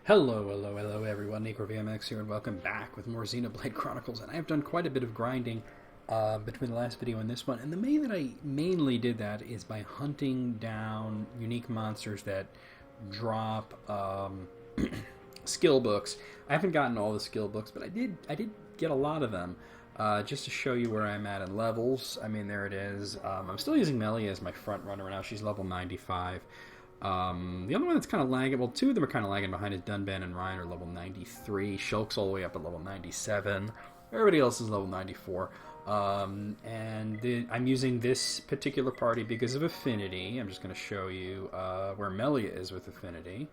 Hello everyone, NicoVMX here and welcome back with more Xenoblade Chronicles. And I've done quite a bit of grinding between the last video and this one. And the way that I mainly did that is by hunting down unique monsters that drop skill books. I haven't gotten all the skill books, but I did get a lot of them. Just to show you where I'm at in levels. I mean, there it is. I'm still using Melia as my front runner now. She's level 95. The other one that's kind of lagging, well, two of them are kind of lagging behind is Dunban and Ryan are level 93. Shulk's all the way up at level 97. Everybody else is level 94. I'm using this particular party because of affinity. I'm just going to show you where Melia is with affinity.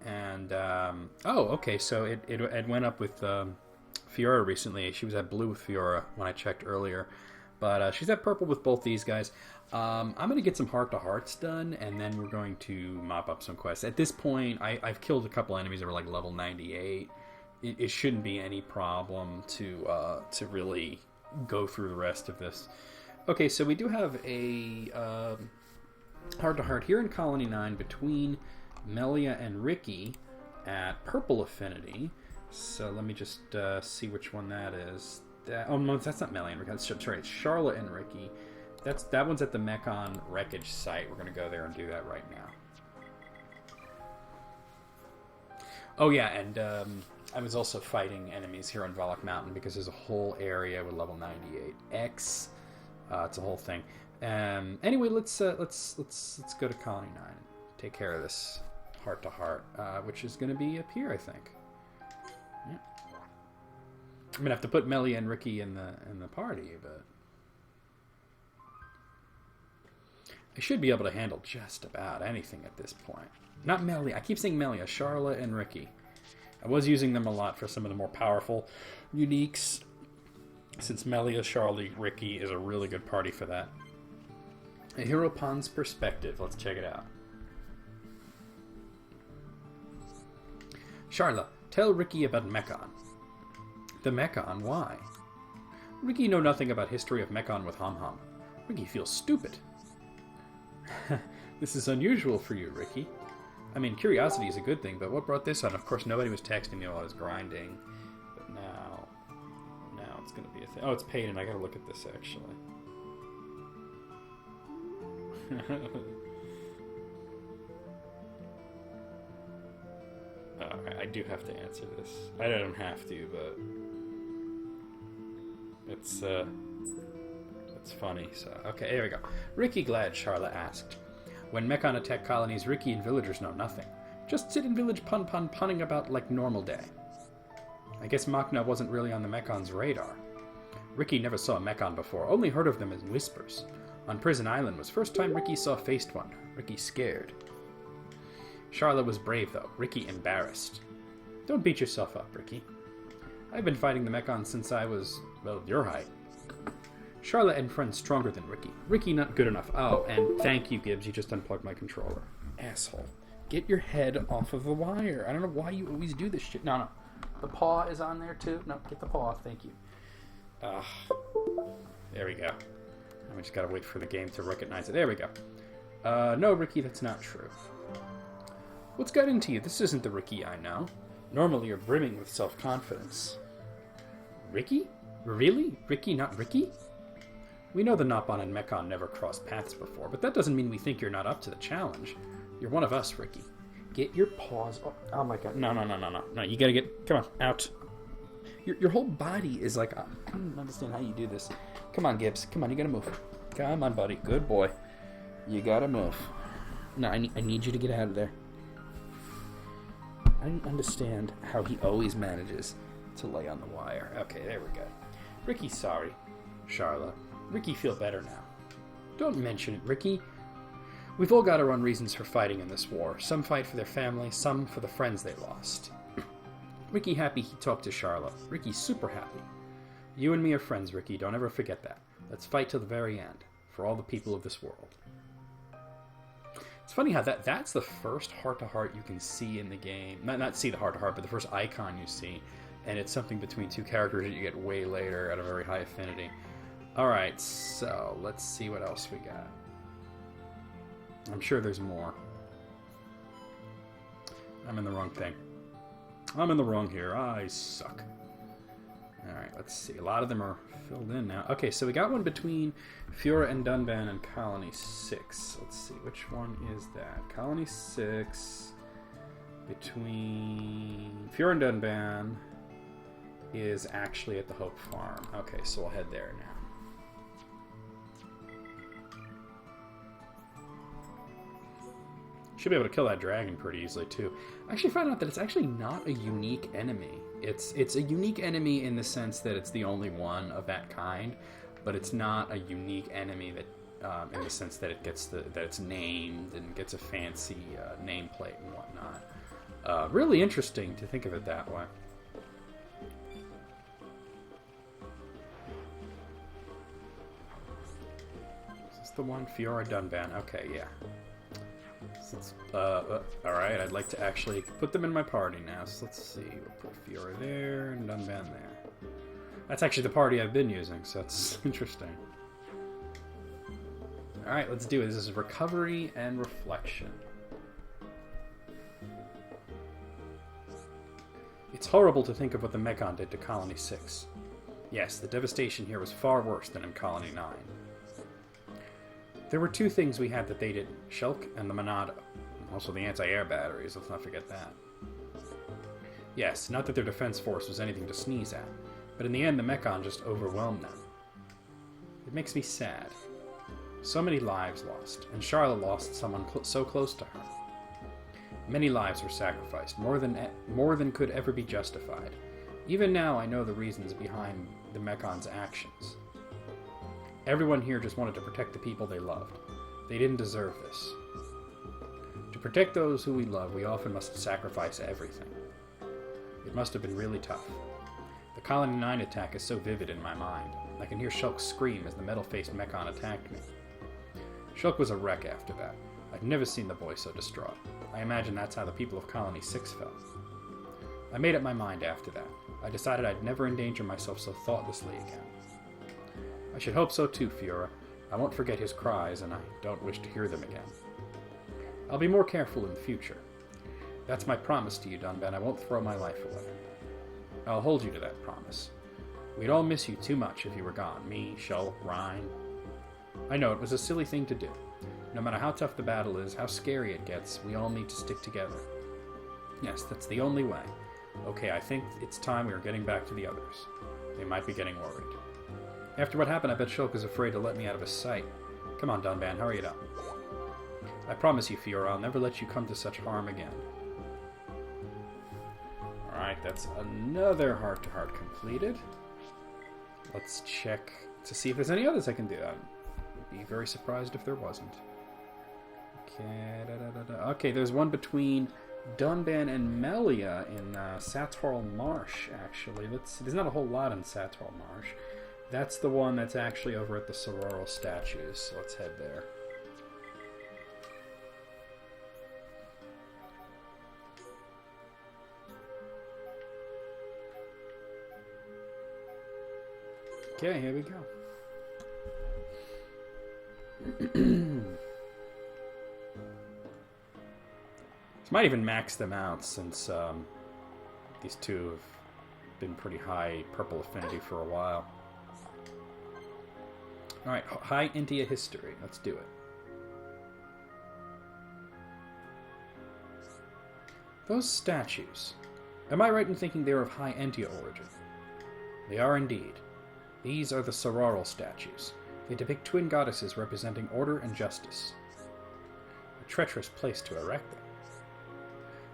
And, oh, okay, so it went up with Fiora recently. She was at blue with Fiora when I checked earlier. But she's at purple with both these guys. I'm going to get some heart-to-hearts done, and then we're going to mop up some quests. At this point, I've killed a couple enemies that were like level 98. It shouldn't be any problem to really go through the rest of this. Okay, so we do have a heart-to-heart here in Colony 9 between Melia and Ricky at purple affinity. So let me just see which one that is. Oh no, that's not Melia and Ricky. Sorry, it's Charlotte and Ricky. That one's at the Mechon wreckage site. We're going to go there and do that right now. Oh yeah, and I was also fighting enemies here on Volok Mountain because there's a whole area with level 98 X. It's a whole thing. Anyway, let's go to Colony 9 and take care of this heart to heart, which is going to be up here, I think. Yeah. I'm gonna have to put Melia and Ricky in the party, but I should be able to handle just about anything at this point. Not Melia. I keep saying Melia. Charlotte and Ricky. I was using them a lot for some of the more powerful uniques, since Melia, Charlotte, Ricky is a really good party for that. A Hero Pon's perspective. Let's check it out. Charlotte, tell Ricky about Mechon. The Mechon? Why? Ricky know nothing about history of Mechon with Hom Hom. Ricky feels stupid. This is unusual for you, Ricky. I mean, curiosity is a good thing, but what brought this on? Of course, nobody was texting me while I was grinding. But now it's going to be a thing. Oh, it's paid, and I got to look at this, actually. I do have to answer this. I don't have to, but it's funny. So okay, here we go. Ricky glad, Charlotte asked. When Mechon attack colonies, Ricky and villagers know nothing. Just sit in village punning about like normal day. I guess Machna wasn't really on the Mechon's radar. Ricky never saw a Mechon before, only heard of them in whispers. On Prison Island was first time Ricky saw faced one. Ricky scared. Charlotte was brave, though. Ricky embarrassed. Don't beat yourself up, Ricky. I've been fighting the Mechon since I was, well, your height. Charlotte and friends stronger than Ricky. Ricky not good enough. Oh, and thank you, Gibbs. You just unplugged my controller. Asshole. Get your head off of the wire. I don't know why you always do this shit. No. The paw is on there, too. No, get the paw off. Thank you. There we go. And we just gotta wait for the game to recognize it. There we go. No, Ricky, that's not true. What's got into you? This isn't the Ricky I know. Normally you're brimming with self-confidence. Ricky? Really? Ricky, not Ricky? We know the Nopon and Mechon never crossed paths before, but that doesn't mean we think you're not up to the challenge. You're one of us, Ricky. Get your paws off. Oh my god. No, you gotta get... Come on, out. Your whole body is like... I don't understand how you do this. Come on, Gibbs. Come on, you gotta move. Come on, buddy. Good boy. You gotta move. No, I need you to get out of there. I don't understand how he always manages to lay on the wire. Okay, there we go. Ricky's sorry, Charlotte. Ricky feel better now. Don't mention it, Ricky. We've all got our own reasons for fighting in this war. Some fight for their family, some for the friends they lost. Ricky happy he talked to Charlotte. Ricky's super happy. You and me are friends, Ricky. Don't ever forget that. Let's fight till the very end, for all the people of this world. It's funny how that's the first heart-to-heart you can see in the game. Not see the heart-to-heart, but the first icon you see. And it's something between two characters that you get way later at a very high affinity. Alright, so let's see what else we got. I'm sure there's more. I'm in the wrong thing. I'm in the wrong here. I suck. Alright, let's see. A lot of them are filled in now. Okay, so we got one between Fiora and Dunban and Colony 6. Let's see, which one is that? Colony 6 between Fiora and Dunban is actually at the Hope Farm. Okay, so we'll head there now. Should be able to kill that dragon pretty easily too. I actually found out that it's actually not a unique enemy. It's a unique enemy in the sense that it's the only one of that kind, but it's not a unique enemy that in the sense that that it's named and gets a fancy nameplate and whatnot. Really interesting to think of it that way. Is this the one? Fiora Dunban. Okay, yeah. Alright, I'd like to actually put them in my party now. So let's see. We'll put Fiora there and Dunban there. That's actually the party I've been using, so that's interesting. Alright, let's do it. This is recovery and reflection. It's horrible to think of what the Mechon did to Colony 6. Yes, the devastation here was far worse than in Colony 9. There were two things we had that they didn't. Shulk and the Monado. Also the anti-air batteries, let's not forget that. Yes, not that their defense force was anything to sneeze at, but in the end the Mechon just overwhelmed them. It makes me sad. So many lives lost, and Charlotte lost someone so close to her. Many lives were sacrificed, more than could ever be justified. Even now I know the reasons behind the Mecon's actions. Everyone here just wanted to protect the people they loved. They didn't deserve this. To protect those who we love, we often must sacrifice everything. It must have been really tough. The Colony 9 attack is so vivid in my mind. I can hear Shulk scream as the metal-faced Mechon attacked me. Shulk was a wreck after that. I've never seen the boy so distraught. I imagine that's how the people of Colony 6 felt. I made up my mind after that. I decided I'd never endanger myself so thoughtlessly again. I should hope so too, Fiora. I won't forget his cries, and I don't wish to hear them again. I'll be more careful in the future. That's my promise to you, Dunban. I won't throw my life away. I'll hold you to that promise. We'd all miss you too much if you were gone. Me, Shulk, Rhine. I know it was a silly thing to do. No matter how tough the battle is, how scary it gets, we all need to stick together. Yes, that's the only way. Okay, I think it's time we are getting back to the others. They might be getting worried. After what happened, I bet Shulk is afraid to let me out of his sight. Come on, Dunban, hurry it up. I promise you, Fiora, I'll never let you come to such harm again. Alright, that's another heart-to-heart completed. Let's check to see if there's any others I can do. I'd be very surprised if there wasn't. Okay, okay, there's one between Dunban and Melia in Satorl Marsh, actually. There's not a whole lot in Satorl Marsh. That's the one that's actually over at the Sororal statues, so let's head there. Okay, here we go. Might even max them out since these two have been pretty high purple affinity for a while. Alright, high India history. Let's do it. Those statues. Am I right in thinking they're of high India origin? They are indeed. These are the Sororal statues. They depict twin goddesses representing order and justice. A treacherous place to erect them.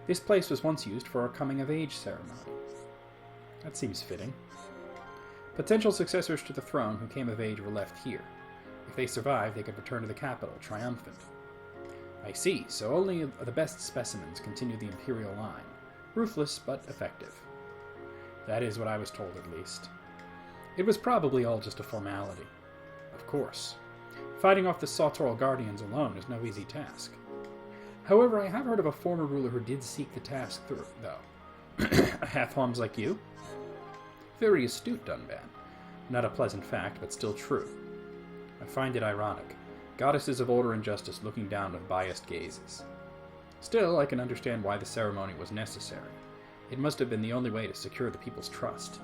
This place was once used for a coming-of-age ceremony. That seems fitting. Potential successors to the throne who came of age were left here. If they survived, they could return to the capital, triumphant. I see, so only the best specimens continue the imperial line. Ruthless, but effective. That is what I was told, at least. It was probably all just a formality. Of course. Fighting off the Sautoral Guardians alone is no easy task. However, I have heard of a former ruler who did seek the task through, though. A half-homs like you? Very astute, Dunban. Not a pleasant fact, but still true. I find it ironic. Goddesses of order and justice looking down with biased gazes. Still, I can understand why the ceremony was necessary. It must have been the only way to secure the people's trust.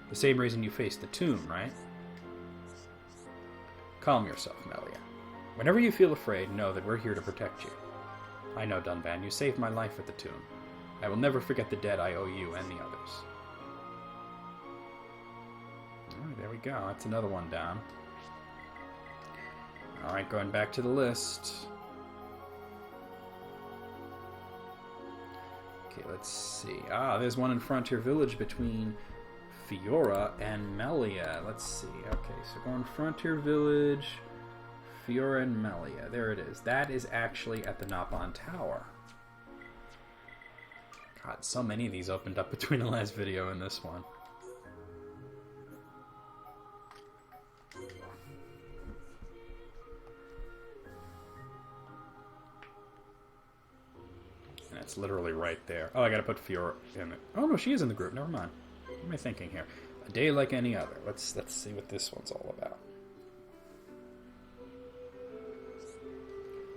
The same reason you faced the tomb, right? Calm yourself, Melia. Whenever you feel afraid, know that we're here to protect you. I know, Dunban, you saved my life at the tomb. I will never forget the debt I owe you and the others. Alright, there we go. That's another one down. Alright, going back to the list. Okay, let's see. There's one in Frontier Village between Fiora and Melia. Let's see. Okay, so going Frontier Village, Fiora and Melia. There it is. That is actually at the Nopon Tower. God, so many of these opened up between the last video and this one. And it's literally right there. Oh, I gotta put Fiora in it. Oh no, she is in the group. Never mind. What am I thinking here? A day like any other. Let's see what this one's all about.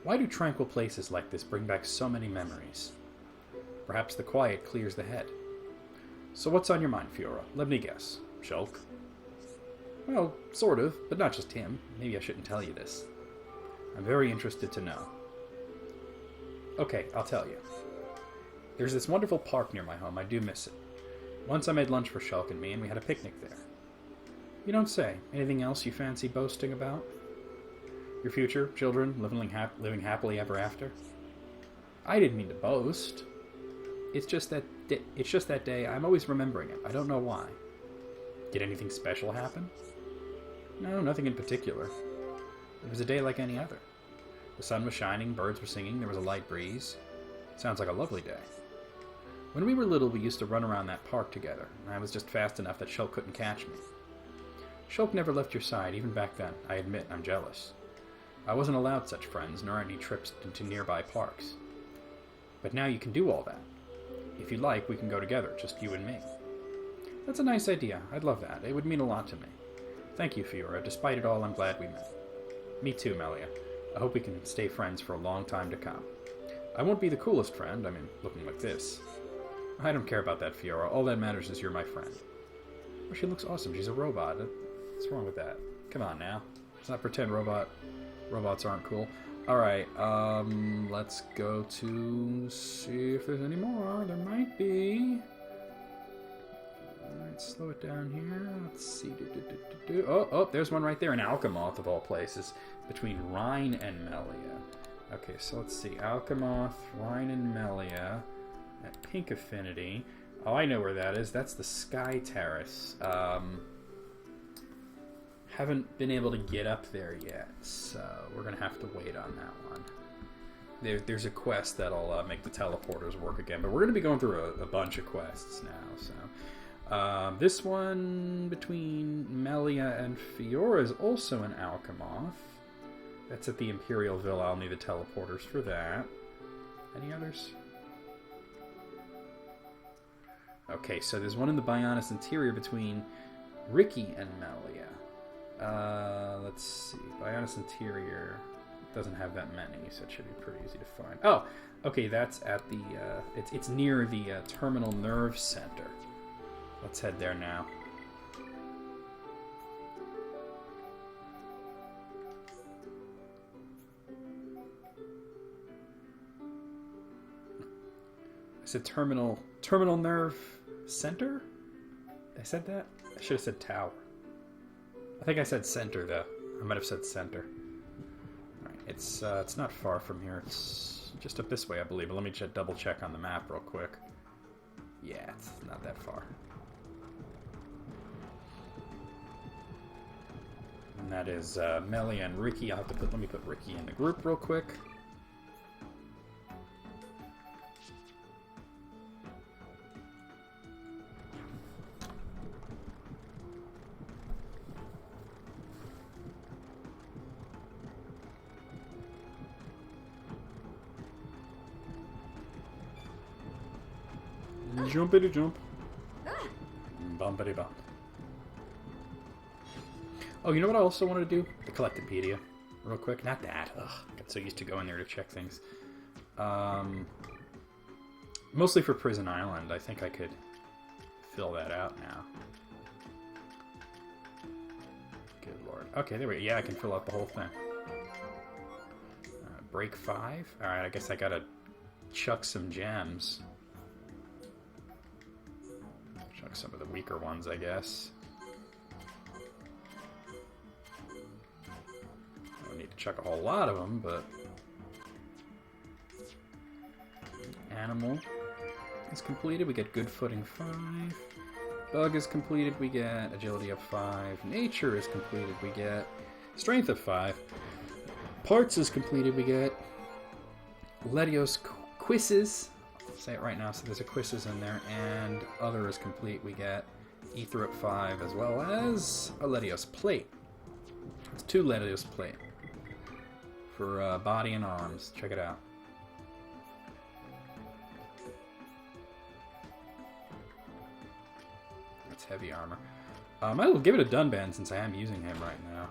Why do tranquil places like this bring back so many memories? Perhaps the quiet clears the head. So what's on your mind, Fiora? Let me guess. Shulk? Well, sort of, but not just him. Maybe I shouldn't tell you this. I'm very interested to know. Okay, I'll tell you. There's this wonderful park near my home. I do miss it. Once I made lunch for Shulk and me, and we had a picnic there. You don't say. Anything else you fancy boasting about? Your future, children, living happily ever after? I didn't mean to boast. It's just that day. I'm always remembering it. I don't know why. Did anything special happen? No, nothing in particular. It was a day like any other. The sun was shining, birds were singing, there was a light breeze. Sounds like a lovely day. When we were little, we used to run around that park together, and I was just fast enough that Shulk couldn't catch me. Shulk never left your side, even back then. I admit, I'm jealous. I wasn't allowed such friends, nor any trips into nearby parks. But now you can do all that. If you like, we can go together, just you and me. That's a nice idea. I'd love that. It would mean a lot to me. Thank you, Fiora. Despite it all, I'm glad we met. Me too, Melia. I hope we can stay friends for a long time to come. I won't be the coolest friend, I mean, looking like this. I don't care about that, Fiora. All that matters is you're my friend. Oh, she looks awesome. She's a robot. What's wrong with that? Come on now. Let's not pretend robots aren't cool. Alright, let's go to see if there's any more. There might be. Alright, slow it down here. Let's see. Oh, there's one right there in Alchemoth, of all places, between Rhine and Melia. Okay, so let's see. Alchemoth, Rhine and Melia at Pink Affinity. Oh, I know where that is. That's the Sky Terrace. Haven't been able to get up there yet, so we're going to have to wait on that one. There's a quest that'll make the teleporters work again, but we're going to be going through a bunch of quests now, so... this one between Melia and Fiora is also an Alchemoth. That's at the Imperial Villa. I'll need the teleporters for that. Any others? Okay, so there's one in the Bionis Interior between Ricky and Melia. Let's see. Bionis Interior doesn't have that many, so it should be pretty easy to find. Oh, okay, that's at the, it's near the Terminal Nerve Center. Let's head there now. I said Terminal Nerve Center? I said that? I should have said Tower. I think I said center, though. I might have said center. Alright, it's not far from here. It's just up this way, I believe. But let me double check on the map real quick. Yeah, it's not that far. And that is Melia and Ricky. Let me put Ricky in the group real quick. Jumpity jump. Bumpity bump. Oh, you know what I also wanted to do? The Collectopedia. Real quick. Not that. Ugh, I got so used to going there to check things. Mostly for Prison Island. I think I could fill that out now. Good lord. Okay, there we go. Yeah, I can fill out the whole thing. Break 5? Alright, I guess I gotta chuck some gems. Chuck some of the weaker ones, I guess. I don't need to chuck a whole lot of them, but... Animal is completed. We get good footing 5. Bug is completed. We get agility of 5. Nature is completed. We get strength of 5. Parts is completed. We get Ledios quizzes. I'll say it right now. So there's a quizzes in there, and other is complete. We get ether at 5 as well as a Ledios plate. It's 2 Ledios plate for body and arms. Check it out. Heavy armor. I might as well give it a Dunban since I am using him right now.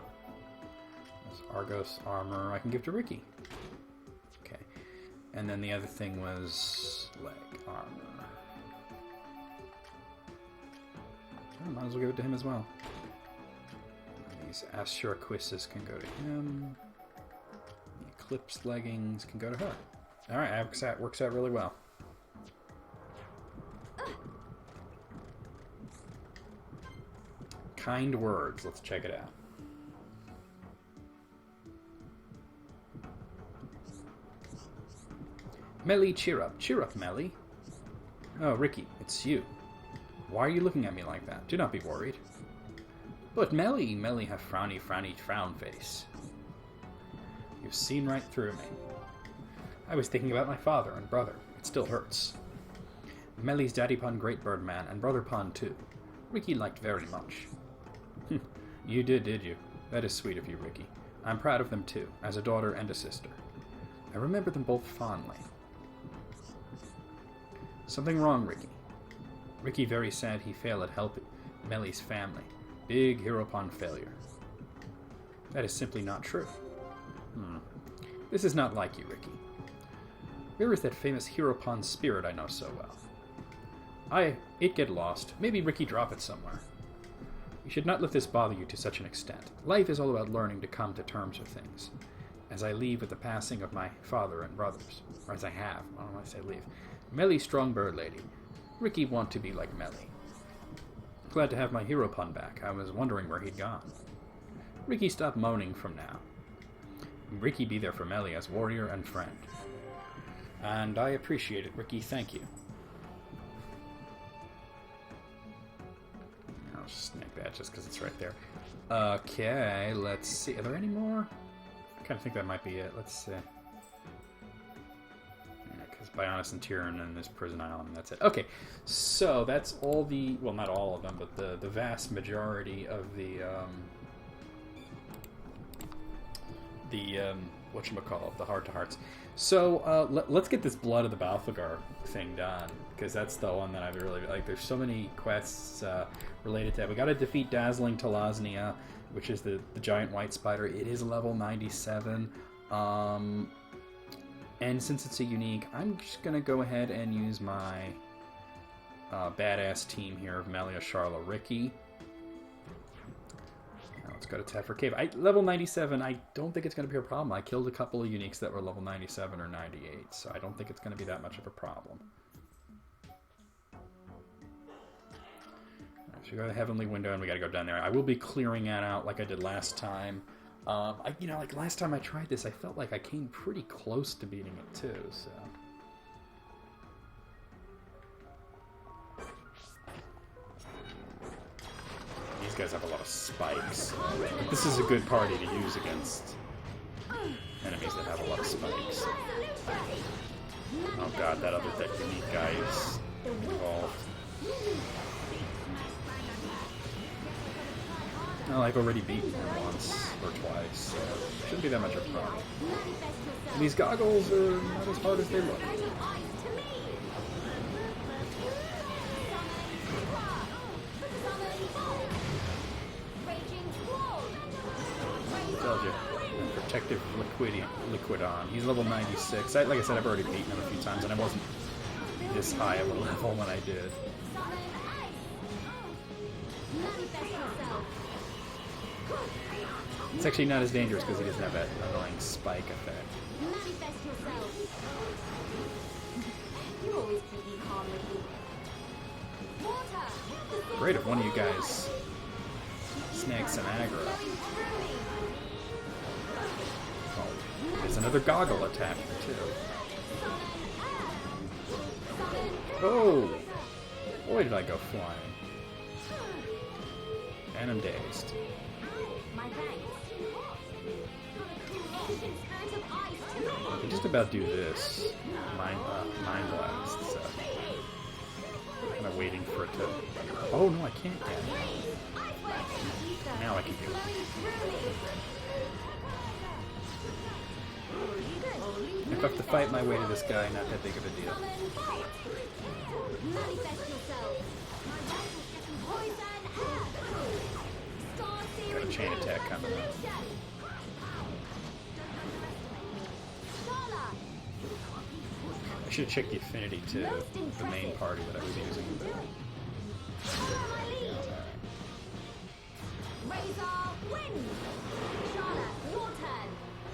There's Argos armor I can give to Ricky. Okay. And then the other thing was leg armor. I might as well give it to him as well. And these Asura Quizzes can go to him. The Eclipse leggings can go to her. Alright, that works out really well. Kind words. Let's check it out. Melly, cheer up. Cheer up, Melly. Oh, Ricky, it's you. Why are you looking at me like that? Do not be worried. But Melly have frowny frown face. You've seen right through me. I was thinking about my father and brother. It still hurts. Melly's daddy pun great bird man, and brother pun too. Ricky liked very much. You did you? That is sweet of you, Ricky. I'm proud of them too, as a daughter and a sister. I remember them both fondly. Something wrong, Ricky. Ricky very sad he failed at helping Melly's family. Big Heropon failure. That is simply not true. This is not like you, Ricky. Where is that famous Heropon spirit I know so well? It get lost. Maybe Ricky drop it somewhere. You should not let this bother you to such an extent. Life is all about learning to come to terms with things. As I leave with the passing of my father and brothers, or as I have, I don't want to say leave. Melly strong bird lady. Ricky want to be like Melly. Glad to have my hero pun back. I was wondering where he'd gone. Ricky stop moaning from now. Ricky be there for Melly as warrior and friend. And I appreciate it, Ricky. Thank you. I'll just snag that just because it's right there. Okay, let's see. Are there any more? I kind of think that might be it. Let's see. Because Bionis and Tyrion and this prison island, that's it. Okay, so that's all the... Well, not all of them, but the vast majority of the whatchamacallit, the heart-to-hearts. So, let's get this Blood of the Balthagar thing done, because that's the one that I really like. There's so many quests related to that. We gotta defeat Dazzling Telaznia, which is the giant white spider. It is level 97. And since it's a unique, I'm just gonna go ahead and use my badass team here of Melia, Charla, Ricky. Let's go to Tefra Cave. Level 97, I don't think it's going to be a problem. I killed a couple of uniques that were level 97 or 98, so I don't think it's going to be that much of a problem. Right, so we go to the Heavenly Window, and we got to go down there. I will be clearing that out like I did last time. Like last time I tried this, I felt like I came pretty close to beating it too, so... These guys have a lot of spikes. But this is a good party to use against enemies that have a lot of spikes. Oh god, that unique guy is involved. Well, I've already beaten him once or twice, so it shouldn't be that much of a problem. And these goggles are not as hard as they look. Told you. Protective liquid on. He's level 96. Like I said, I've already beaten him a few times, and I wasn't this high of a level when I did. It's actually not as dangerous because he doesn't have that annoying spike effect. Great if one of you guys snags some aggro. Oh, there's another goggle attack too. Oh! Boy, did I go flying. And I'm dazed. I can just about do this. Mind blast. So. Kind of waiting for it to... Oh no, I can't get it. Now I can do it. If I have to fight my way to this guy, not that big of a deal. Got a chain attack coming up. I should have checked the affinity to the main party that I was using. Razor wins! Charlotte, your turn!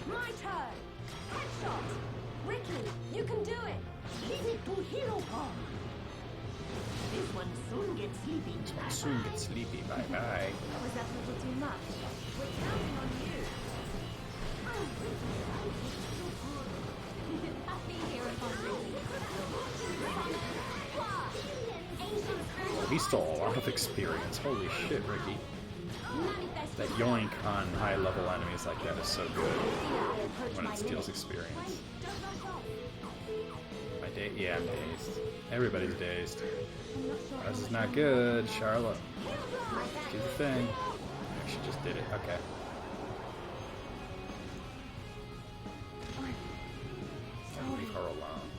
My turn! Headshot! Ricky, you can do it! Leave it to Hero Kong! This one soon gets sleepy. Bye bye. Was that a little too much? We're counting on you! Happy Hero Kong, Well, he stole a lot of experience. Holy shit, Ricky. That yoink on high level enemies like that is so good when it steals experience. Yeah, I'm dazed. Everybody's dazed. This is not good, Charlotte. Do the thing. She just did it. Okay. Leave her alone.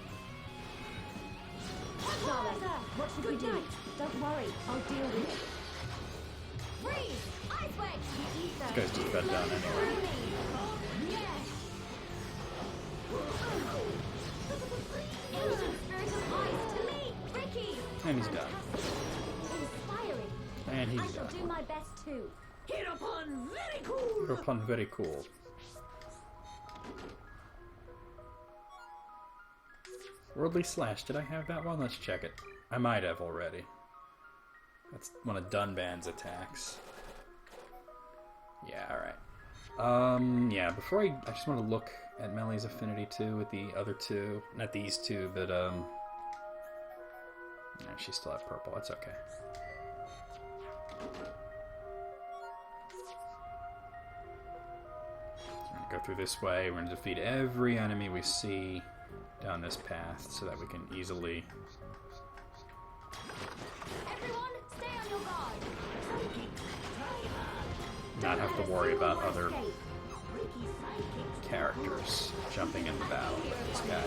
Charlotte, what should we do? Don't worry, I'll deal with it. Freeze! Ice wedge! This guy's just fed down anyway. Yes! Ancient spirit of ice to me! Ricky! And he's done. Inspiring. And he's I shall done. do my best too. Hereupon, very cool. Hereupon, very cool. Worldly Slash, did I have that one? Let's check it. I might have already. That's one of Dunban's attacks. Yeah, alright. Yeah, before I just want to look at Melee's affinity too with the other two. Not these two, but, no, she still had purple. That's okay. So we're gonna go through this way. We're gonna defeat every enemy we see down this path so that we can easily... Everyone, stay on your guard. not have to worry about other characters jumping in the battle with this guy.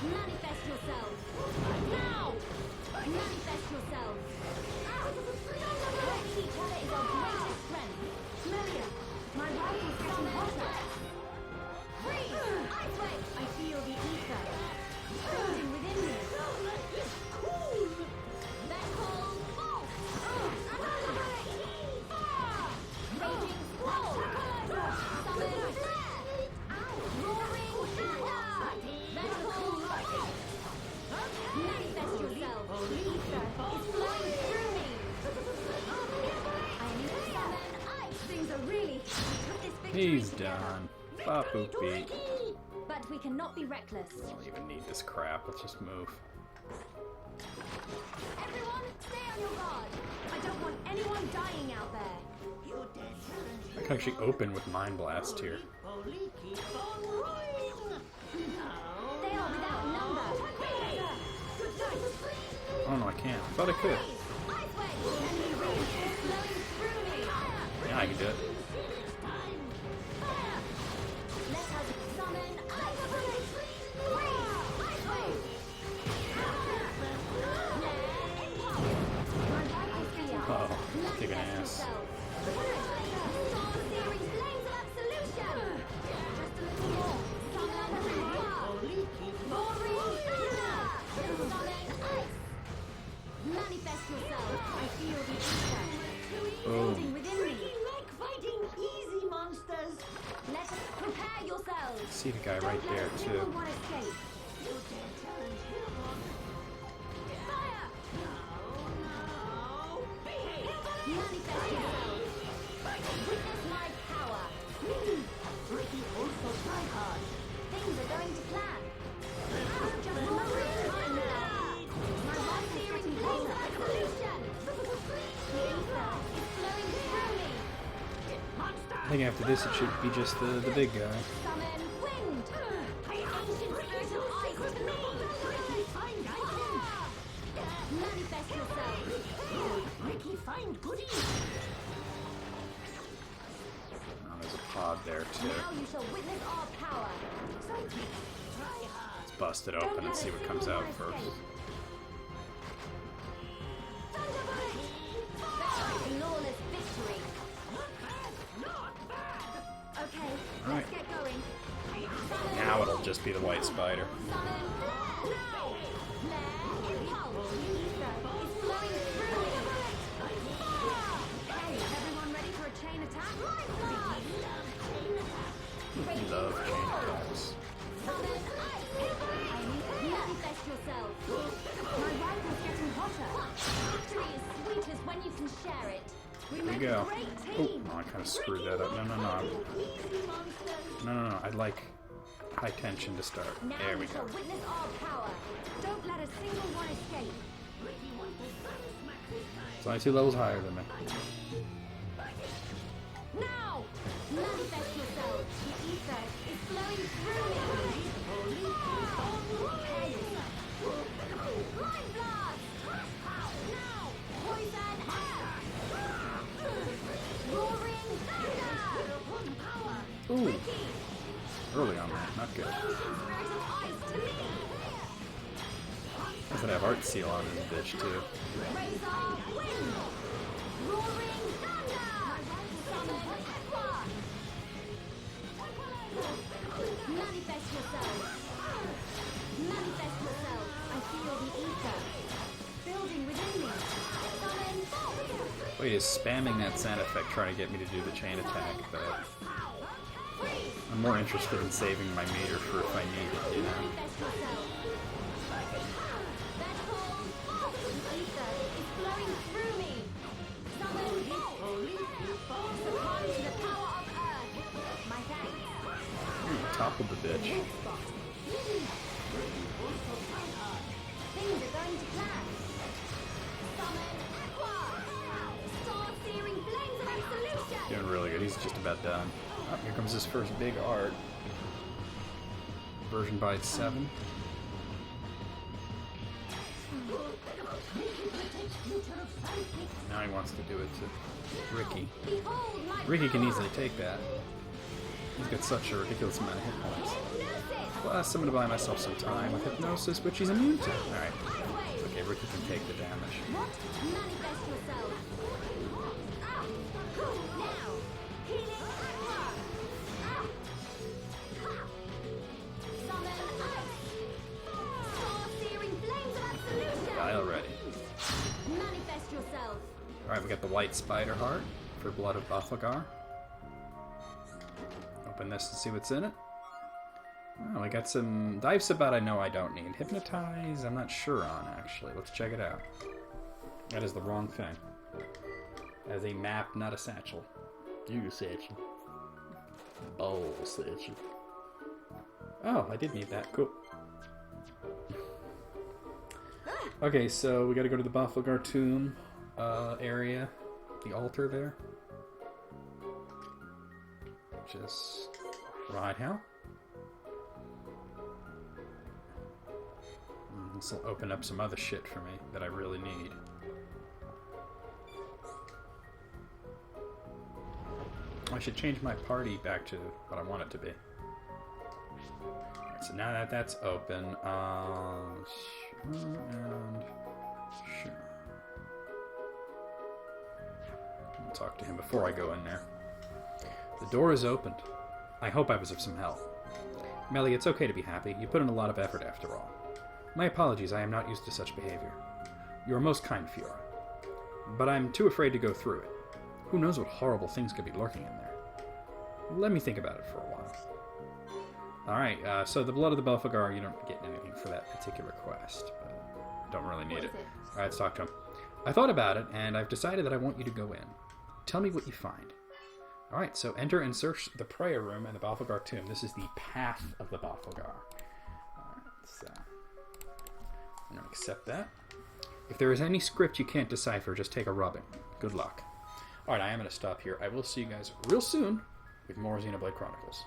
Manifest yourself. Now! Manifest yourself. Helping each other is our greatest strength. Melia, my rival's getting hotter. Freeze! Ice wedge! I feel the ether. Surging within me. Vengeful bolt! Raging squall! Summon flare! Roaring thunder! Vengeful lightning! Manifest yourself! Ether is flowing through me! I need to summon ice! Things are really... Put this victory He's together. done. Ba-boop-beep. But we cannot be reckless. I don't even need this crap. Let's just move. Everyone, stay on your guard. I don't want anyone dying out there. I can actually open with Mind Blast here. They are without number. Oh no, I can't. I thought I could. Ice wedge. Enemy rage is flowing through me. Yeah, I can do it. Let us summon ice wedge. Freeze. Ice wedge. My rival's here. Uh-oh, he's kicking ass. Star Series Flames of see the guy right there, too. Single one escape. Fire! Manifest yourself. Witness my power. Ricky also try hard. Things are going to plan. Just one more time now. My life is getting closer. Solution. The ether is flowing through me. Monster! I think after this, it should be just the big guy. Summon wind. Ancient spirit of ice to me. Find item! Manifest yourself. Ricky, find goodies! Oh, there's a pod there, too. Now you shall witness our power. Psychic, try hard. Let's bust it open and see what comes out first. Flawless victory. Not bad, not bad! Okay, Alright. let's get going. Now it'll just be the white spider. Summon flare. Now. Flare impulse. Ether is flowing through me. Hey, is everyone ready for a chain attack? We love chain attacks. Summon ice. Manifest yourself. My rifle's getting hotter. Victory is sweetest when you can share it. We Here we make go. a great Oh, team. no, I kind of screwed that up. No. I like high tension to start. Now There we you go. shall witness our power. Don't let a single one escape. Ricky wants to smack this time. It's only 2 levels higher than me. Now! Manifest yourself. The ether is flowing through me. Prepare yourself. Mind blast! Now! Poison air! Roaring thunder! Ooh, Ricky! early on that. Not good. Ancient spirit of ice to me! I should have art seal on this bitch, too. Razor wind! Roaring thunder! Summon Aqua! Manifest yourself! Manifest yourself! I feel the ether building within me. Summon bolt! Wait, is spamming that sound effect trying to get me to do the chain attack, but Freeze! I'm more interested in saving my meter for if I need it, you know? Manifest yourself! Vertical bolt! The ether is flowing through me. Summon bolt! Succumb to the power of earth. My thanks. Ooh, toppled the bitch. Things are going to plan. Summon Aqua! Star-searing flames of absolution! Doing really good. He's just about done. Oh, here comes his first big art. Version by 7. Now he wants to do it to Ricky. Behold my Ricky can power! easily take that. He's got such a ridiculous amount of hit points. Hypnosis! Plus, I'm gonna buy myself some time with hypnosis, which he's immune to. Alright. It's okay, Ricky can take the damage. What? Manifest yourself! Ah! Now! Healing Aqua! Ah! Ha! Summon ice! Star-searing flames of absolution! Die already. Manifest yourself! Alright, we got the white spider heart for Blood of Baflagar. Open this and see what's in it. Oh, I got some dive sabat I know I don't need. Hypnotize, I'm not sure on, actually. Let's check it out. That is the wrong thing. That is a map, not a satchel. You satchel. Bowl satchel. Oh, I did need that. Cool. Okay, so we gotta go to the Baflagar tomb area. The altar there. Just right how? This will open up some other shit for me that I really need. I should change my party back to what I want it to be. Alright, so now that that's open, sure. I'll talk to him before I go in there. The door is opened. I hope I was of some help. Melly, it's okay to be happy. You put in a lot of effort after all. My apologies, I am not used to such behavior. You are most kind, Fiora. But I'm too afraid to go through it. Who knows what horrible things could be lurking in there. Let me think about it for a while. Alright, so the Blood of the Belphegor, you don't get anything for that particular quest, but don't really need What it. is it? Alright, let's talk to him. I thought about it, and I've decided that I want you to go in. Tell me what you find. Alright, so enter and search the prayer room and the Belphegor tomb. This is the path of the Belphegor. Alright, so I'm going to accept that. If there is any script you can't decipher, just take a rubbing. Good luck. Alright, I am going to stop here. I will see you guys real soon with more Xenoblade Chronicles.